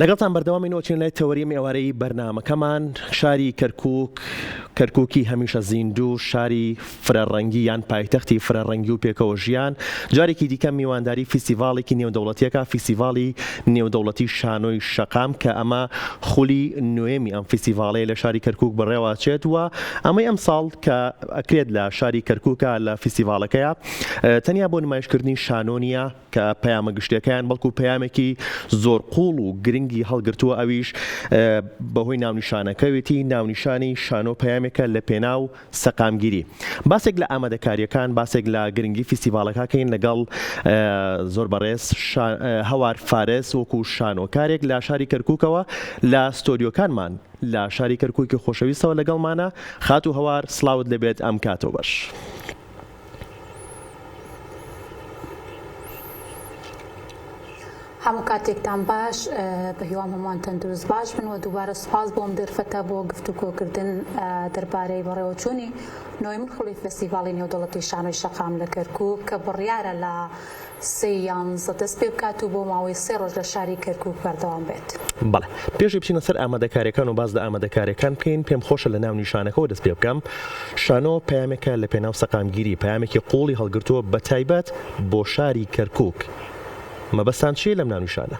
لەگەڵتان بەردەوامی نۆچین لای تەوەری ئێوارەی بەرنامەکەمان شاری کەرکووکی هەمیشە زیندوو، شاری فرەڕەنگی یان پایتەختی فرەڕەنگی و پێکەوە ژیان، جارێکی دیکە میوانداری فیستیڤاڵێکی نێودەوڵەتیەکە، فیستیڤاڵی نێودەوڵەتی شانۆی شەقام کە ئەمە خولی نوێمی ئەم فیستیڤاڵەیە لە شاری کەرکووک بەڕێوەچێت وە ئەمەی ئەم ساڵ کە ئەکرێت لە شاری کەرکووکە لە فیستیڤاڵەکەیە تەنیا بۆ نمایشکردنی شانۆ نیە کە پەیامە گشتیەکەیان بەڵکو پەیامێکی زۆر قوڵ و گرنگی هەڵگرتووە، ئەویش بەهۆی ناونیشانەکەوێتی ناونیشانی شانۆ پەیامێکە لە پێناو سەقامگیری. باسێک لە ئامادەکاریەکان، باسێک لە گرنگی فیستیڤاڵەکەکەین لەگەڵ زۆر بەڕێز هەوار فارس وەکو شانۆکارێک لە شاری کەرکووکەوە لە ستۆریۆکانمان لە شاری کەرکووکی خۆشەویستەوە لەگەڵمانە. خات و هەوار سڵاوت لەبێت ئەم کاتەوە باش. هەموو کاتێکتان باش، بە هیوام هەمووان تەندروست باش بن و دووبارە سوپاس بۆم دەرفەتە بۆ گفتوگۆکردن دەربارەی بەڕێوەچوونی نۆیمن خوڵی فستیڤاڵی نێودەوڵەتی شانۆی شەقام لە کەرکووک کە بڕیارە لە 11 دەست پێ بکات و بۆ ماوەی 3 ڕۆژ لە شاری کەرکووک بەردەوام بێت. بەڵێ، پێشی بچینە سەر ئامادەکاریەکان و باز لە ئامادەکاریەکان بکەین. پێم خۆشە لە ناو نیشانەکەەوە دەست پێ بکەم. شانۆ پەیامێکە لە پێناو سەقامگیری، پەیامێکی قوڵی هەڵگرتووە بە تایبەت بۆ شاری کەرکووک. مەبەستان چیە لەم ناونیشانە؟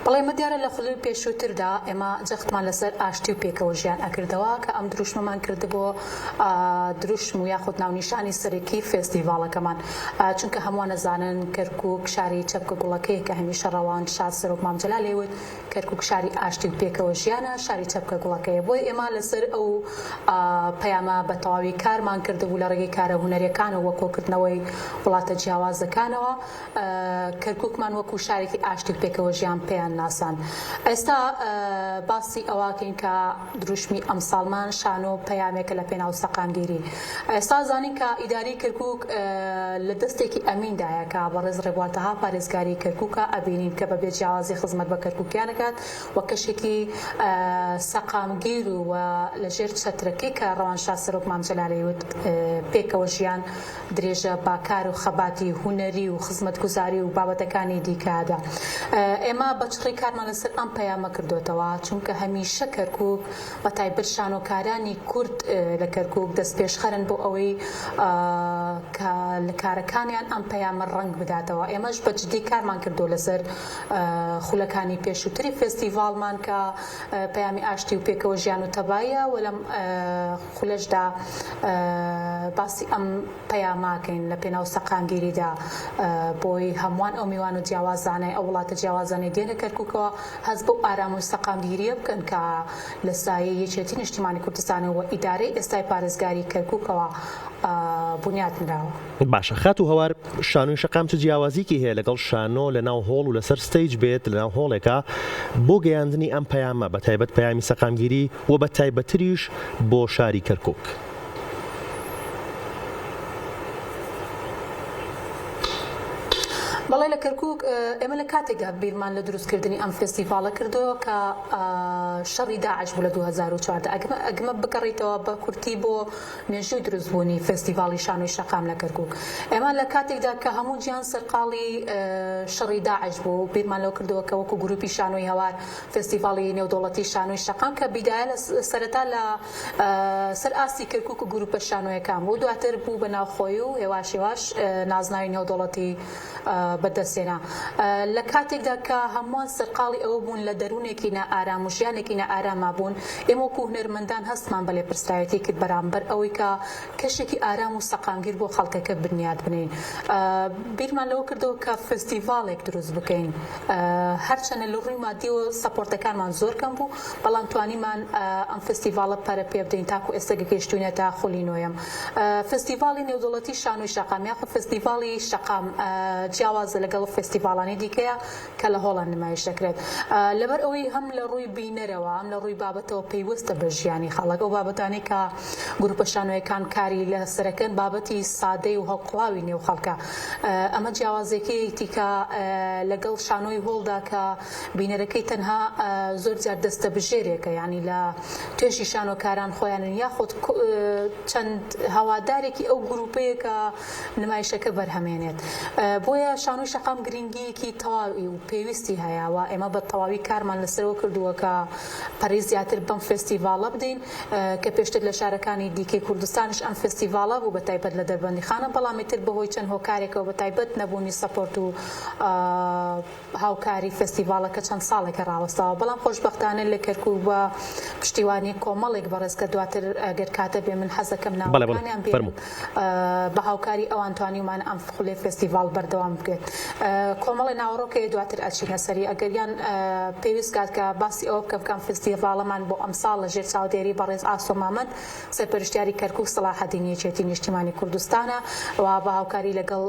بەڵێ مەدیارە لە خوڵی پێشووتردا ئێمە جەختمان لەسەر ئاشتی و پێکەوە ژیان ئەکردەوە کە ئەم دروشمەمان کردبووە دروشم و یاخود ناونیشانی سەرەکی فێستیڤاڵەکەمان، چونکە هەمووان نەزانن کەرکووک شاری چەپکە گوڵەکەی کە هەمیشە ڕەوان شاد سەرۆک مامجەلا لێوت کەرکووک شاری ئاشتی و پێکەوە ژیانە، شاری چەپکە گوڵەکەیە. بۆی ئێمە لەسەر ئەو پەیامە بە تەواوی کارمان کردبوو لە ڕێگەی کارە هونەریەکان و وەکۆکردنەوەی وڵاتە جیاوازەکانەوە کەرکووکمان وەکو شارێکی ئاشتی و پێکەوە ژیان پێیان ناسان. ئێستا باسی ئەواکەین کە دروشمی ئەمساڵمان شانۆ پەیامێکە لە پێناو سەقامگیری. ئێستا زانین کە ئیداری کەرکووک لە دەستێکی ئەمیندایە کە بەڕێز ڕێبوارتەها پارێزگاری کەرکووکە ئەبینین کە بەبێ جیاوازی خزمەت بە کەرکووکیانەکات وە کەشێکی سەقامگیر و لەژێر چەترەکەی کە ڕەوانشاد سەرۆک مامجەلا لێوت پێکەوە ژیان درێژە با کار و خەباتی هونەری و خزمەتگوزاری و بابەتەکانی دیکەدا. ئێمە بەچڕی کارمان لەسەر ئەم پەیامە کردوتەوە، چونکە هەمیشە کەرکووک بە تایبەت شانۆکارانی کورد لە کەرکووک دەست پێشخەرن بۆ ئەوەی کە لە کارەکانیان ئەم پەیامە ڕەنگ بداتەوە. ئێمەش بەجددی کارمان کردو لەسەر خولەکانی پێشووتری فستیڤاڵمان کە پەیامی ئاشتی و پێکەوە ژیان و تەبایە و لەم خولەشدا باسی ئەم پەیاماکەین لە پێناو سەقامگیریدا بۆی هەمووان ئەو میوان و جیاوازانەی ئەو وڵاتە جیاوازانەی دێنە کەرکووکەوە هەست بۆ ئارام و سەقامگیریە بکەن کە لە سایەی یەکێتی نیشتیمانی کوردستانەوە ئیدارەی ئێستای پارێزگاری کەرکووکەوە بنیاد نراوە. باشە، خات و هەوار شانۆی شەقام چ جیاوازیکی هەیە لەگەڵ شانۆ لە ناو هۆڵ و لەسەر ستەیج بێت لە ناو هۆڵێکە بۆ گەیاندنی ئەم پەیامە بە تایبەت پەیامی سەقامگیری و بە تایبەتریش بۆ شاری کەرکووک؟ بەڵێ لە کەرکووک ئێمە لە کاتێکدا بیرمان لە دروستکردنی ئەم فستیڤاڵە کردەوە کە شەڕی داعش بوو لە 2014. ئەگەمە بگەڕیتەوە بە کورتی بۆ مێژووی دروستبوونی فستیڤاڵی شانۆی شەقام لە کەرکووک. ئێمە لە کاتێکدا کە هەموو گیان سەرقاڵی شەڕی داعش بوو بیرمان لەو کردەوە کە وەکو گروپی شانۆی هەوار فستیڤاڵی نێودەوڵەتی شانۆی شەقام کە بیدایە لە سەرەتا لە سەر ئاستی کەرکووک و گروپە شانۆیەکان بوو، دواتر بوو بە ناوخۆی و هێواشێواش نازناوی نێودەوڵەتی بەدەستێنا. لە کاتێکدا کە هەمووان سەرقاڵی ئەوە بوون لە دەروونێکی نائارام و ژیانێکی نائاراما بوون، ئێمە وەکو هونەرمەندان هەستمان بە لێپرسرایەتی کرد بەرامبەر ئەوەی کە کەشێکی ئارام و سەقامگیر بۆ خەڵکەکە بنیاد بنین. بیرمان لەوە کردەوە کە فستیڤاڵێک دروست بکەین. هەرچەنە لە ڕووی مادی و سەپۆرتەکانمان زۆر کەم بوو، بەڵام توانیمان ئەم فستیڤاڵە پەرە پێ بدەین تاکو ئێستا گەیشتوونێتە خولی نۆیەم. فستیڤاڵی نێودەوڵەتی شانۆی شەقام یاخود فستیڤاڵی شەقام جیاواز جیاوازە لەگەڵ فستیڤالانی دیکەیە کە لە هۆڵند نمایش دەکرێت لەبەر ئەوەی هەم لە ڕووی بینەرەوە هەم لە ڕووی بابەتەوە پێیوەستە بە ژیانی خەڵک ئەو بابەتانی کە گروپە شانۆیەکان کاری لە سەرەکەن بابەتی سادەی و هەڵقڵاوی نێو خەڵکە ئەمە جیاوازێکی کە لەگەڵ شانۆی هۆڵدا کە بینەرەکەی تەنها زۆر جار دەستە بژێرێکە ینی لە توێژی شانۆکاران خۆیانن یاخود چەند هەوادارێکی ئەو گروپەیەکە نمایشەکە بەرهەمێنێت بۆیە شانۆی شەقام گرنگیەکی تەواوی و پێویستی هەیەوە ئێمە بە تەواوی کارمان لەسەرەوە کردووە کە پەرەی زیاتر بەم فستیڤالە بدەین کە پێشتر لە شارەکانی دیکەی کوردستانش ئەم فستیڤالە بوو بە تایبەت لە دەربەندیخانە بەڵامی تر بەهۆی چەند هۆکارێکەوە بە تایبەت نەبوونی سەپۆرت و هاوکاری فستیڤالەکە چەند ساڵێکە ڕاوەستاوە بەڵام خۆشبەختانە لە کەرکووک بە پشتیوانی کۆمەڵێک بەڕێز کە دواتر ئەگەر کاتە بێ من حەزەکەم ناوەکانیان بێ بە هاوکاری ئەوان توانیمان ئەم خولێ فستیڤال بەردەوام بکرێت کۆمەڵی ناوەڕۆکەی دواتر ئەچینە سەری ئەگەریان پێویست کات کە باسی ئەوە بکەم کەم فستیڤالەمان بۆ ئەمساڵ لە ژێر چاودێری بەڕێز ئاسۆ مامەد سەرپەرشتیاری کەرکووک سەلاحەدین یەکێتی نیشتیمانی کوردستانە و بە هاوکاری لەگەڵ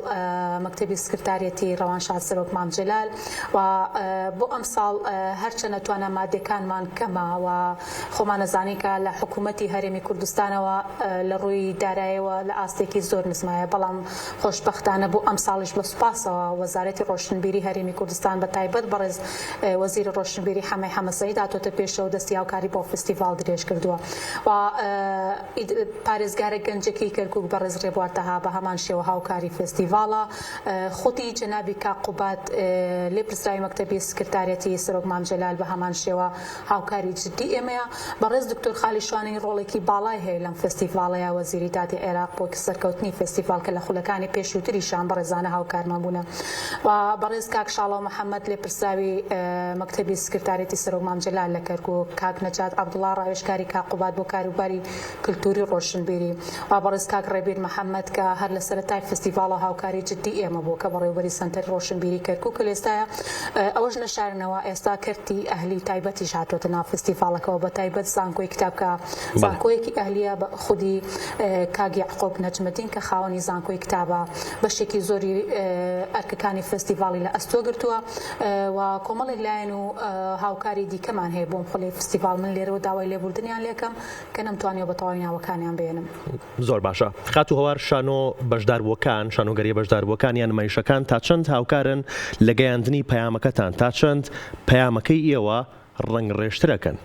مەکتەبی سکرتارێتی ڕەوانشاد سەرۆک مام جەلال و بۆ ئەمساڵ هەرچەنە توانە مادەکانمان کەمە و خۆمان نەزانی کە لە حکوومەتی هەرێمی کوردستانەوە لە ڕووی داراییەوە لە ئاستێکی زۆر نزمایە بەڵام خۆشبەختانە بۆ ئەم ساڵش بە سوپاسەوە وەزارەتی ڕۆشنبیری هەرێمی کوردستان بە تایبەت بەڕێز وەزیری ڕۆشنبیری حەمەی حەمەسەعید هاتۆتە پێشەوە دەستی هاوکاری بۆ فستیڤال درێژ کردووە و پارێزگارە گەنجەکەی کەرکووک بەڕێز ڕێبوار تەها بە هەمان شێوە هاوکاری فستیڤالە خۆتی جەنابی کاقوبات لێپرسراوی مەکتەبی سکرتارێتی سەرۆک مام جەلال بە هەمان شێوە هاوکاری جدی ئێمەیە بەڕێز دکتۆر خالی شوانی ڕۆڵێکی باڵای هەیە لەم فستیڤالەیە وەزیری دادی عێراق بۆ سەرکەوتنی فستیڤال کە لە خولەکانی پێشووتریشان بەڕێزانە هاوکارمان بوونە و بەڕێز کاک شاڵۆ محەممەد لێپرسراوی مەکتەبی سکرتارێتی سەرۆک مام جەلال لە کەرکووک کاک نەجات عەبدوڵڵا ڕاوێژکاری کاقوبات بۆ کاروباری کلتوری ڕۆشنبیری و بەڕێز کاک ڕێبیر محەممەد کە هەر لە سەرەتای فستیڤالە هاوکاری جدی ئێمە بوو کە بەڕێوەبەری سەنتەری ڕۆشنبیری کەرکووک کە لێستایە ئەوەش نەشارنەوە ئێستا کەرتی ئەهلی تایبەتیش هاتوۆتە ناو فستیڤالەکەەوە بە تایبەت زانکۆی کتابکە زانکۆیەکی ئەهلیە خودی کاک یعقوب نەجمەدین کە خاوەنی زانکۆی کتابە بەشێکی زۆری ئەرکەکانی فستیڤاڵی لە ئەستۆ گرتووە و کۆمەڵێک لایەن و هاوکاری دیکەمان هەیە بۆم خولەی فستیڤال من لێرەوە داوای لێبوردنیان لێکەم کە نەمتوانێت بە تەواوی ناوەکانیان بێنم زۆر باشە خات و هەوار شانۆ بەشداربووەکان شانۆگەری بەشداربووەکان یان نمایشەکان تا چەند هاوکارن لە گەیاندنی پەیامەکەتان تا چەند پەیامەکەی ئێوە ڕەنگڕێژترەکەن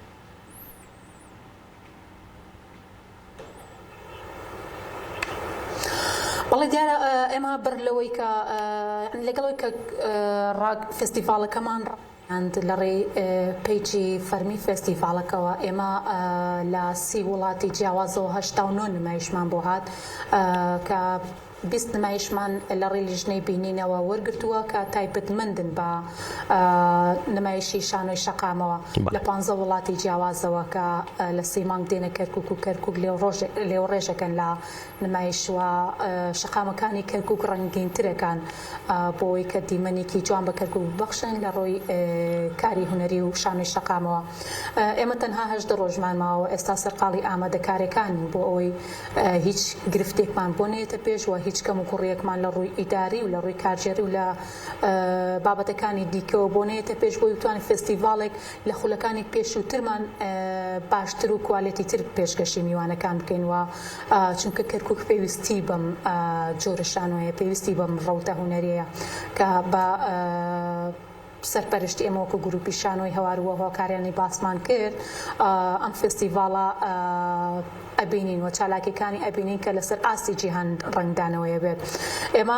بەڵێ دیارە ئێمە بەر لەوەی کە لەگەڵەوەی کە فستیڤالەکەمان لە ڕێ پیجی فەرمی فستیڤالەکەەوە ئێمە لە 30 وڵاتی جیاوازەوە 89 نمایشمان بۆ هات کە 20 نمایشمان لە ڕێ لیژنەی بینینەوە وەرگرتووە کە تایبەتمەندن بە نمایشی شانۆی شەقامەوە لە 15 وڵاتی جیاوازەوە کە لە 3 مانگ دێنە کەرکووک و کەرکووک لێو ڕێژەکەن لە نمایشوە شەقامەکانی کەرکووک ڕەنگینترەکان بۆی کە دیمەنێکی جوان بە کەرکووک ببەخشن لە ڕۆی کاری هونەری و شانۆی شەقامەوە ئێمە تەنها 8 ڕۆژمان ماوە ئێستا سەرقاڵی ئامادەکاریەکانی بۆ ئەوەی هیچ گرفتێکمان بۆ نێتە پێش و هیچ کەم و کوڕیەکمان لە ڕووی ئیداری و لە ڕووی کارژێری و لە بابەتەکانی دیکەوە بۆ نێتە پێش بۆی بتوانین فستیڤالێک لە خولەکانی پێشووترمان باشتر و کوالێتی تر پێشکەشی میوانەکان بکەین و چونکە کەرکووک پێویستی بەم جۆرە شانۆیە پێویستی بەم ڕەوتە هونەریەیە کە بە سەرپەرشتی ئێمە وەکو گروپی شانۆی هەوارووە هۆکاریانی باسمان کرد ئەم فستیڤالە ئەبینین و چالاکیەکانی ئەبینین کە لەسەر ئاستی جیهان ڕەنگدانەوەیە بێت ئێمە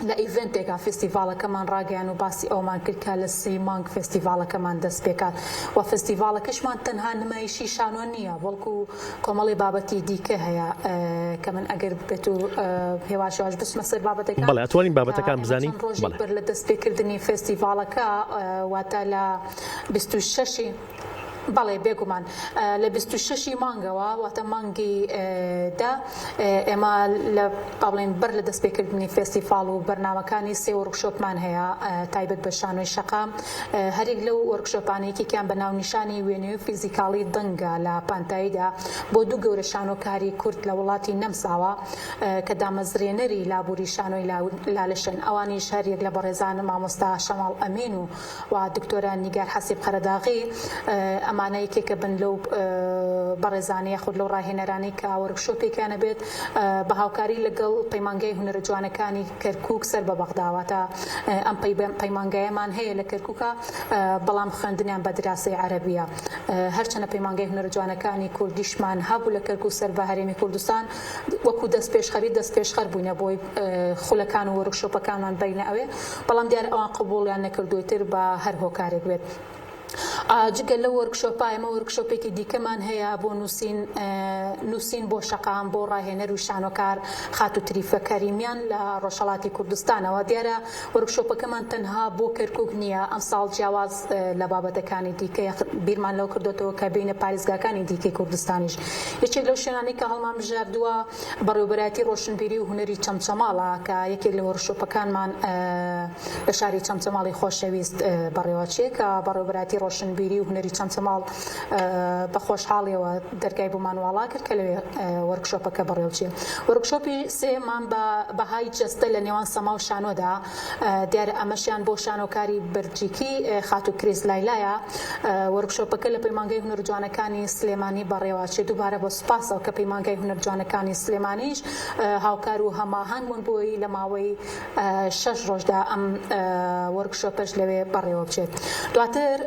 لە ئیڤنتێکا فستیڤالەکەمان ڕاگەیان و باسی ئەومان کرد کە لە 3 مانگ فستیڤالەکەمان دەست پێکات و فستیڤالەکەشمان تەنها نمایشی شانۆ نییە بەڵکو کۆمەڵی بابەتی دیکە هەیە کە من ئەگەر بێت و هێواشواش بچمە سەر بابەتەکان بەڵێ ئەتوانین بابەتەکان بزانین ڕۆژێک بەر لە دەست پێکردنی فستیڤالەکە واتە لە 26 بەڵێ بێگومان لە 26 مانگەوە واتە مانگی دا ئێمە لە بڵێن بەر لە دەستپێکردنی فێستیڤاڵ و بەرنامەکانی سێ وەرکشۆپمان هەیە تایبەت بە شانۆی شەقام هەرێک لەو وەرکشۆپانەیەکیان بە ناونیشانی وێنەوەی فیزیکاڵی دەنگە لە پانتاییدا بۆ دوو گەورە شانۆکاری کورد لە وڵاتی نەمساوە کە دامەزرێنەری لابووری شانۆی لالەشن ئەوانیش هەرێک لە بەڕێزان مامۆستا شەماڵ ئەمین و دکتۆرە نیگار حەسیب قەرەداغی ئەمانە یەکێکە بن لەو بەڕێزانەی یاخود لەو ڕاهێنەرانی کە وەرکشۆپێکیانە بێت بە هاوکاری لەگەڵ پەیمانگای هونەرە جوانەکانی کەرکووک سەر بە بەغداواتە ئەم پەیمانگایەمان هەیە لە کەرکووکە بەڵام خوێندنیان بە دراسی عەرەبیە هەرچەنە پەیمانگای هونەرە جوانەکانی کوردیشمان هەبوو لە کەرکووک سەر بە هەرێمی کوردستان وەکو دەستپێشخەر بووینە بۆی خولەکان و وەرکشۆپەکانمان بینە ئەوێ بەڵام دیارە ئەوان قبوڵیان نەکردوویتر بە هەر هۆکارێک بێت جگە لە وەرکشۆپە ئێمە وەرکشۆپێکی دیکەمان هەیە بۆ نووسین بۆ شەقام بۆ ڕاهێنەر و شانۆکار خات و تریفە کەریمیان لە ڕۆژهەڵاتی کوردستانەوە دیارە وەرکشۆپەکەمان تەنها بۆ کەرکووک نییە ئەم ساڵ جیاواز لە بابەتەکانی دیکە بیرمان لەو کردوتەوە کە بینە پارێزگاکانی دیکەی کوردستانیش یەکێک لەو شوێنانی کە هەڵمان بژاردووە بەڕێوەبەرایەتی ڕۆشنبیری و هونەری چەمچەماڵە کە یەکێک لە وەرکشۆپەکانمان لە شاری چەمچەماڵی خۆشەویست بەڕێوەچێ کە بەڕێوەبەرایەتی ڕۆشنبیری و هونەری چەمچەماڵ بە خۆشحاڵیەوە دەرگای بۆمان واڵا کرد کە لەوێ وەرکشۆپەکە بەڕێوەچێ وەرکشۆپی سێمان بەهای جەستە لە نێوان سەما و شانۆدا دیارە ئەمەشیان بۆ شانۆکاری بەرجیکی خات و کریس لایلایە وەرکشۆپەکە لە پەیمانگای هونەر جوانەکانی سلێمانی بەڕێوەچێ دووبارە بۆ سوپاسەوە کە پەیمانگای هونەر جوانەکانی سلێمانیش هاوکار و هەماهنگ بوون بۆی لە ماوەی 6 ڕۆژدا ئەم وەرکشۆپەش لەوێ بەڕێوە بچێت دواتر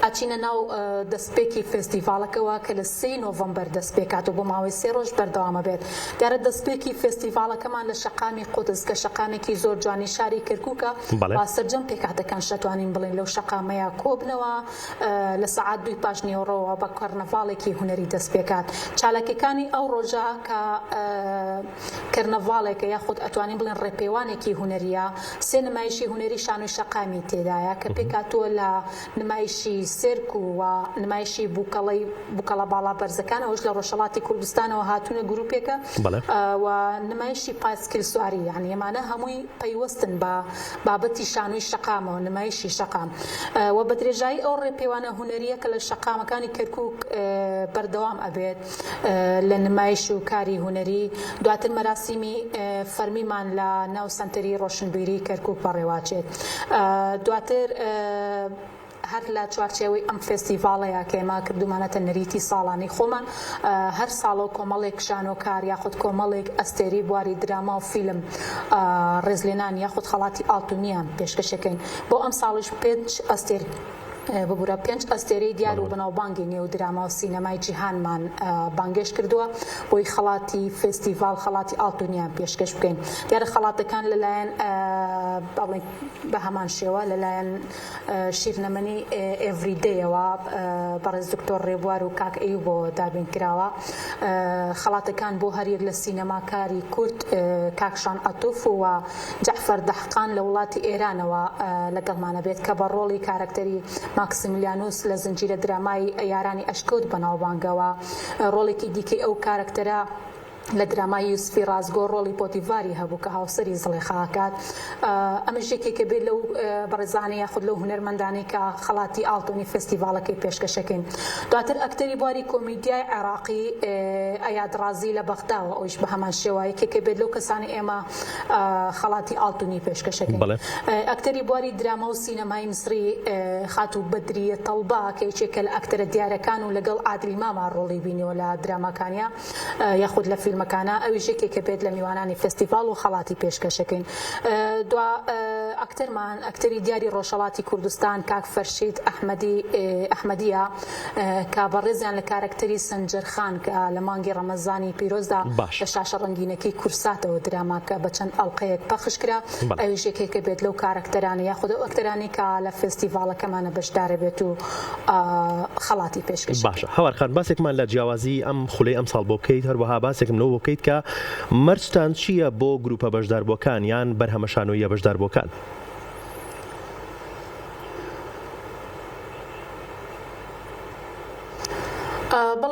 ئاچینە ناو دەستپێکی فێستیڤالەکەەوە کە لە 3 نۆڤەمبەر دەستپێکات و بۆ ماوەی 3 ڕۆژ بەردەوامە بێت دیارە دەستپێکی فێستیڤالەکەمان لە شەقامی قودس کە شەقامێکی زۆر جوانی شاری کەرکووکە سەرجەم پێکاتەکان شەتوانین بڵین لەو شەقامەیە کۆبنەوە لە سەعات 2 پاش نیوەڕۆوە بە کەرنەڤاڵێکی هونەری دەستپێکات چالاکیەکانی ئەو ڕۆژە کە کەرنەڤاڵێکە یاخود ئەتوانین بڵێن ڕێپێوانێکی هونەریە سێ نمایشی هونەری شانۆی شەقامی تێدایە کە پێکاتووە لە نمایشی سێرک و نمایشی بووکەڵە باڵا بەرزەکان ئەوش لە ڕۆژهەڵاتی کوردستانەوە هاتوونە گروپێکە و نمایشی پایسکل سواری یعنی ئەمانە هەمووی پەیوەستن بە بابەتی شانۆی شەقامەوە نمایشی شەقام و بە درێژایی ئەو ڕێپێوانە هونەریە کە لە شەقامەکانی کەرکووک بەردەوام ئەبێت لە نمایش و کاری هونەری دواتر مەراسیمی فەرمیمان لە ناو سەنتەری ڕۆشنبیری کەرکووک بەڕێواچێت دواتر هەر لە چوارچێوەی ئەم فێستیڤاڵەیە کە ئێمە کردومانەتە نەریتی ساڵانی خۆمان هەر ساڵەوە کۆمەڵێک شانۆکار یاخود کۆمەڵێک ئەستێری بواری دراما و فیلم ڕێزلێنان یاخود خەڵاتی ئاڵتونیان پێشکەشەکەین بۆ ئەم ساڵش 5 ئەستێری ببوورە 5 ئەستێرەی دیار و بەناوبانگی نێو دراما و سینەمای جیهانمان بانگێش کردووە بۆی خەڵاتی فێستیڤاڵ خەڵاتی ئاڵتونیان پێشکەش بکەین دیارە خەڵاتەکان لەلایەن بە هەمان شێوە لەلایەن شیرنەمەنی ئێڤریدەیەوە بەڕێز دکتۆر ڕێبوار و کاک ئەیوبەوە دابین کراوە خەڵاتەکان بۆ هەریەک لە سینەماکاری کورد کاکشان ئەتوف و جەعفەر دەحقان لە وڵاتی ئێرانەوە لەگەڵمانە بێت کە بە ڕۆڵی کارکتەری ماکسیمیلیانوس لە زنجیرە درامای یارانی ئەشکەوت بەناوبانگەوە ڕۆڵێکی دیکەی ئەو کارکتەرە لە درامای یوسفی ڕازگۆ ڕۆڵی پۆتیڤاری هەبوو کە هاوسەری زڵێخاکات ئەمەش یەکێکە بێت لەو بەڕێزانەی یاخود لەو هونەرمەندانی کە خەڵاتی ئاڵتۆنی فێستیڤاڵەکەی پێشکەشەکەین دواتر ئەکتەری بواری کۆمیدیای عێراقی ئەیاد ڕازی لە بەغداوە ئەویش بە هەمان شێوە یەکێکە بێت لەو کەسانی ئێمە خەڵاتی ئاڵتونی پێشکەشەکەین ئەکتەری بواری دراما و سینەمای مسری خاتوو بەدریە تەڵبا کە یەکێکە لە ئەکتەرە دیارەکان و لەگەڵ عادلی ماما ڕۆڵی بینیەوە لە دراماکانیا یاخود لە مەکانە ئەویش یەکێکە بێت لە میوانانی فێستیڤاڵ و خەڵاتی پێشکەشەکەین دوا ئەکتەرمان ئەکتەری دیاری ڕۆژهەڵاتی کوردستان کاک فەرشید ئەحمەدیە کە بەڕێزیان لە کارکتەری سەنجەرخان کە لە مانگی ڕەمەزانی پیرۆزدا لە شاشە ڕەنگینەکەی کورساتەوە دراماکە بە چەند ئەڵقەیەک پەخش کرا ئەویش یەکێکە بێت لەو کارکتەرانە یاخود ئەو ئەکتەرانی کە لە فێستیڤاڵەکەمانە بەشدارە بێت و خەڵاتی پێشکەش باشە هەوارخان باسێکمان لە جیاوازی ئەم خولەی ئەم ساڵ بۆ بکەیت هەروەها باسێکم لەوە بکەیت کە مەرجتان چییە بۆ گروپە بەشداربووەکان یان بەرهەمەشانۆیە بەشداربووەکان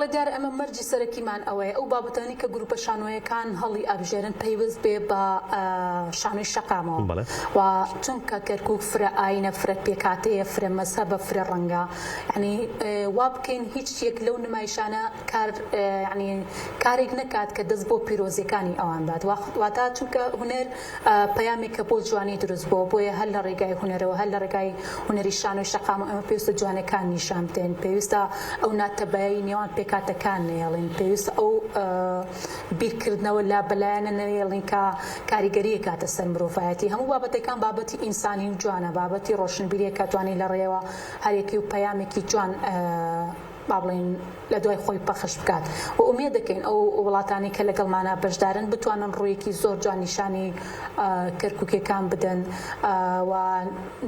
بەڵێ دیارە ئەمە مەرجی سەرەکیمان ئەوەیە ئەو بابەتانی کە گروپە شانۆیەکان هەڵی ئەبژێرن پەیوەست بێ بە شانۆی شەقامەوە و چونکە کەرکووک فرە ئاینە فرە پێکاتەیە فرە مەزهەبە فرە ڕەنگە یعنی وا بکەین هیچ یەک لەو نمایشانە کارێک نەکات کە دەست بۆ پیرۆزیەکانی ئەوان بات واتە چونکە هونەر پەیامێکە بۆ جوانی دروست بۆ بۆیە هەر لە ڕێگای هونەرەوە هەر لە ڕێگای هونەری شانۆی شەقامەوە ئەمە پێویستە جوانەکان نیشان بدەین پێویستە ئەو ناتەبایی نێوان پێکاتەکان نێڵین پێویستە ئەو بیرکردنەوە لا بەلایەنە نێڵین کە کاریگەریە کاتە سەر مرۆڤایەتی هەموو بابەتەکان بابەتی ئینسانی و جوانە بابەتی ڕۆشنبیریە کە توانی لە ڕێوە هەرێکی و پەیامێکی جوان با بڵێن لە دوای خۆی پەخش بکات و ئومێد دەکەین ئەو وڵاتانی کە لەگەڵمانە بەشدارن بتوانن ڕوویەکی زۆر جوان نیشانی کەرکووکیەکان بدەن و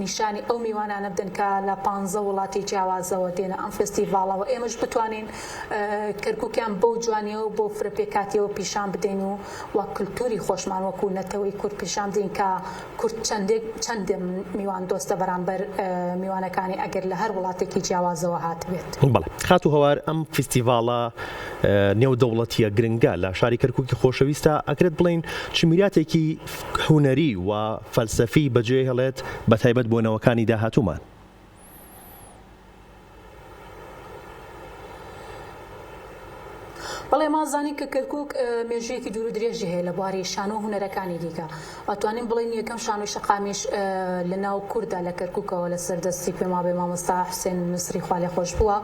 نیشانی ئەو میوانانە بدەن کە لە 15 وڵاتی جیاوازەوە دێنە ئەم فستیڤاڵەوە ئێمەش بتوانین کەرکووکیان بەو جوانیەوە بۆ فرەپێکاتیەوە پیشان بدەین و کولتوری خۆشمان وەکو نەتەوەی کورد پیشان بدەین کە کورد چەند میوان دۆستە بەرامبەر میوانەکانی ئەگەر لە هەر وڵاتێکی جیاوازەوە هاتبێت. خاتو هەوار ئەم فستیڤاڵە نێودەوڵەتیە گرنگە لە شاری کەرکووکی خۆشەویستە ئەکرێت بڵین چمیراتێکی هونەری و فەلسەفی بەجێ هەڵێت بە تایبەت بۆ نەوەکانی داهاتوومان. بەڵێ مازانی کە کەرکووک مێژوویەکی دوور و درێژی هەیە لە بواری شانۆ هونەرەکانی دیکە ئەتوانین بڵێن یەکەم شانۆی شەقامیش لە ناو کووردا لە کەرکووکەوە لە سەردەستی پێما بێ مامۆستا حوسێن مسری خوا لێ خۆش بووە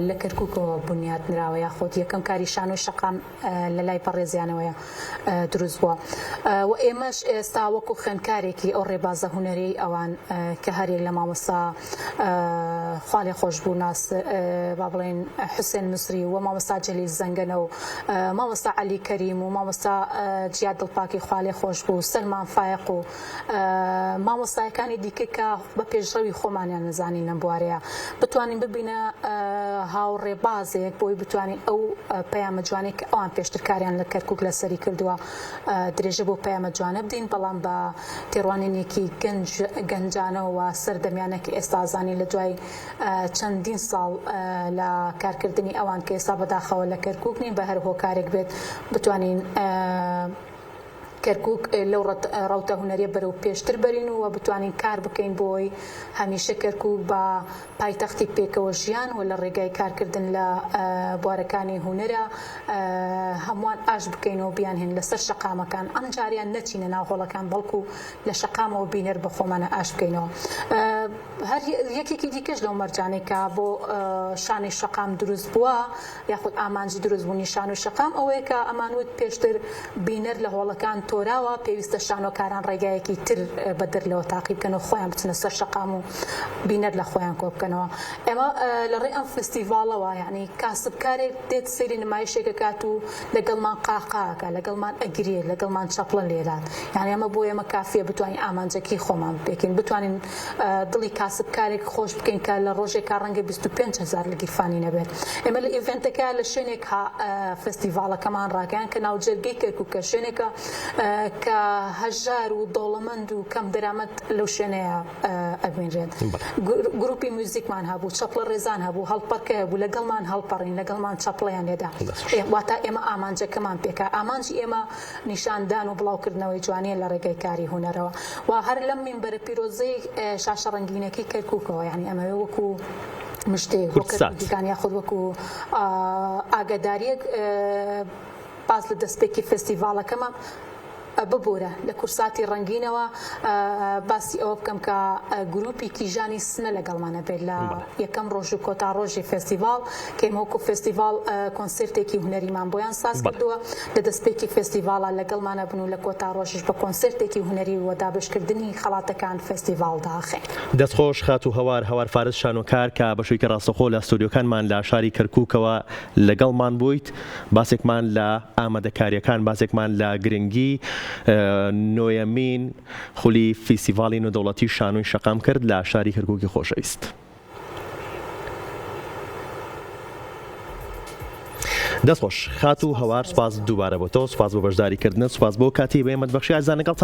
لە کەرکووکەوە بنیاد نراوە یاخۆت یەکەم کاری شانۆی شەقام لە لای پەڕێزیانەوەیە دروست بووە و ئێمەش ئێستا وەکو خوێندکارێکی ئەو ڕێبازە هونەری ئەوان کە هەرێک لە مامۆستا خوا لێ خۆش بوو ناس با بڵێن حوسێن مسری و مامۆستا جەلیل زەنگەنە و مامۆستا عەلی کەریم و مامۆستا جیاد دڵپاکی خوا لێ خۆش بوو سەلمان فایق و مامۆستایەکانی دیکە کە بە پێشڕەوی خۆمانیان نزانین لەم بوارەیە بتوانین ببینە هاوڕێبازێک بۆی بتوانین ئەو پەیامە جوانەی کە ئەوان پێشتر کاریان لە کەرکووک لەسەری کردووە درێژە بۆ پەیامە جوانە بدەین بەڵام بە تێڕوانینێکی گەنجانەوە و سەردەمیانە کە ئێستا زانی لە دوای چەندین ساڵ لە کارکردنی ئەوان کە ئێستا بەداخەوە لە کەرکووک نین بە هەر هۆکارێک بێت بتوانین کەرکووک لەو ڕەوتە هونەریە بەرەو پێشتر بەرین و بتوانین کار بکەین بۆی هەمیشە کەرکووک بە پایتەختی پێکەوە ژیان و لە ڕێگای کارکردن لە بوارەکانی هونەرە هەمووان ئاش بکەینەوە بیانهێن لەسەر شەقامەکان ئەم جاریان نەچینە ناو هۆڵەکان بەڵکو لە شەقامەوە بینەر بە خۆمانە ئاش بکەینەوە. هەر یەکێکی دیکەش لەو مەرجانەی کە بۆ شانی شەقام دروست بووە یاخود ئامانجی دروست بوونی شانۆی شەقام ئەوەیە کە ئەمانوت پێشتر بینەر لە هۆڵەکان تۆراوە پێویستە شانۆکاران ڕێگایەکی تر بەدر لەوە تاقی بکەنەوە خۆیان بچنە سەر شەقام و بینەر لە خۆیان کۆ بکەنەوە. ئێمە لە ڕێ ئەم فستیڤاڵەوە یعنی کاسبکارێک دێت سەیری نمایشێکە کات و لەگەڵمان قاقاکە لەگەڵمان ئەگرێ لەگەڵمان چەپڵە لێدات یعنی ئەمە بۆ ئێمە کافیە بتوانین ئامانجەکەی خۆمان بێکین بتوانین دڵی کاسبکارێک خۆش بکەین کە لە ڕۆژێکا ڕەنگە 25,000 لە گیرفانی نەبێت. ئێمە لە ئیڤنتەکە لە شوێنێک فستیڤاڵەکەمان ڕاگەیان کە ناوجەرگەی کەرکووکە شوێنێکە کە هەژار و دۆڵەمەند و کەم دەرامەت لەو شوێنەیە ئەبینرێت. گروپی موزیکمان هەبوو چەپڵە ڕێزان هەبوو هەڵپەرکە هەبوو لەگەڵمان هەڵپەڕین لەگەڵمان چەپڵەیان لێدا واتە ئێمە ئامانجەکەمان پێکا ئامانجی ئێمە نیشاندان و بڵاوکردنەوەی جوانیە لە ڕێگەی کاری هونەرەوە و هەر لەم مینبەرە پیرۆزەی شاشە ڕەنگینەکەی کەرکووکەوە یعنی ئەمە وەکو مشتێک وەکردیکان یاخود وەکو ئاگاداریەک باز لە دەستپێکی فستیڤاڵەکەمە ببوورە لە کورساتی ڕەنگینەوە باسی ئەوە بکەم کە گروپی کیژانی سنە لەگەڵمانە بێت لە یەکەم ڕۆژ و کۆتا ڕۆژی فستیڤاڵ کە ئێمە وەکو فستیڤاڵ کۆنسرتێکی هونەریمان بۆیان ساز کردووە لە دەستپێکی فستیڤاڵە لەگەڵمانە بن و لە کۆتا ڕۆژش بە کۆنسرتێکی هونەری و دابشکردنی خەڵاتەکان فستیڤاڵ داخێن. دەستخۆش خات و هەوار فارس شانۆکار کە بەشویکە ڕاستەخۆ لە ستۆدیۆکانمان لە شاری کەرکووکەوە لەگەڵمان بوویت باسێکمان لە ئامادەکاریەکان باسێکمان لە گرنگی نۆیەمین خولی فیسیڤاڵی نێودەوڵەتی شانۆی شەقام کرد لە شاری کەرکووکی خۆشەویست. دەستخۆش خات و هەوار سوپاس دووبارە بۆ تۆ سوپاس بۆ بەشداریکردنت سوپاس بۆ کاتی بە ئێمە بەخشی ئازانەکەڵ